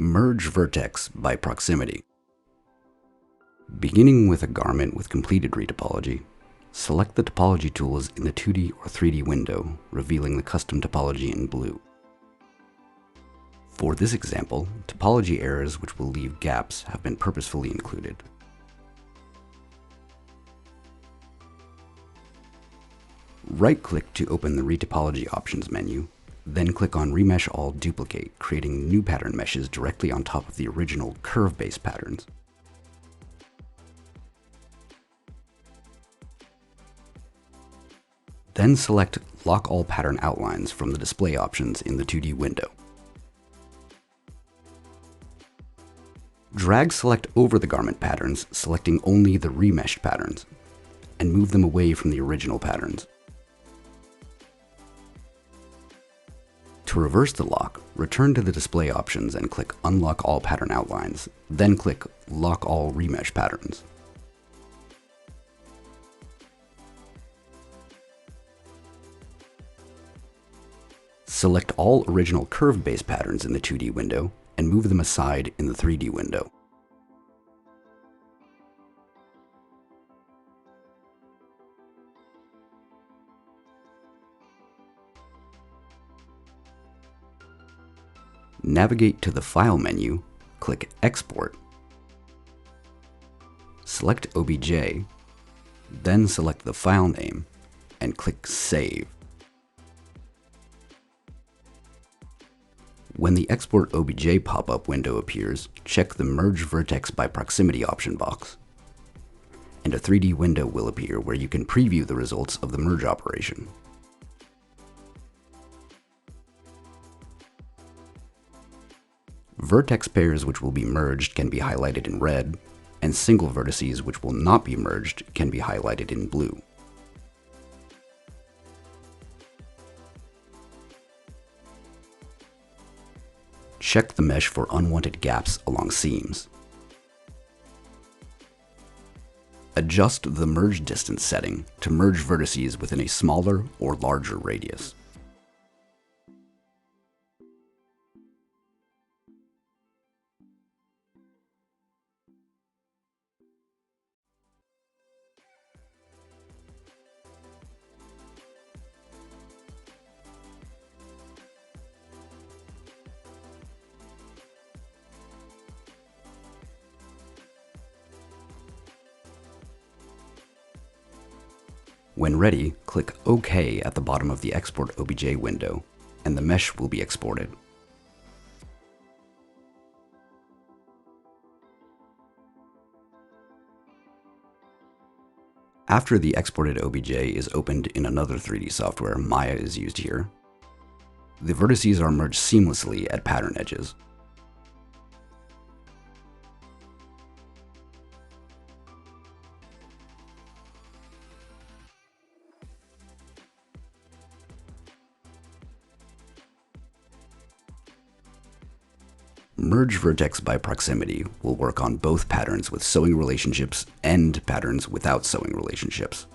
Merge vertex by proximity. Beginning with a garment with completed retopology, select the topology tools in the 2D or 3D window, revealing the custom topology in blue. For this example, topology errors which will leave gaps have been purposefully included. Right-click to open the Retopology Options menu, then click on Remesh All Duplicate, creating new pattern meshes directly on top of the original curve-based patterns. Then select Lock All Pattern Outlines from the display options in the 2D window. Drag Select over the garment patterns, selecting only the remeshed patterns, and move them away from the original patterns. To reverse the lock, return to the display options and click Unlock All Pattern Outlines, then click Lock All Remesh Patterns. Select all original curve-based patterns in the 2D window and move them aside in the 3D window. Navigate to the File menu, click Export, select OBJ, then select the file name, and click Save. When the Export OBJ pop-up window appears, check the Merge Vertex by Proximity option box, and a 3D window will appear where you can preview the results of the merge operation. Vertex pairs which will be merged can be highlighted in red, and single vertices which will not be merged can be highlighted in blue. Check the mesh for unwanted gaps along seams. Adjust the merge distance setting to merge vertices within a smaller or larger radius. When ready, click OK at the bottom of the Export OBJ window, and the mesh will be exported. After the exported OBJ is opened in another 3D software, Maya is used here, the vertices are merged seamlessly at pattern edges. Merge Vertex by Proximity will work on both patterns with sewing relationships and patterns without sewing relationships.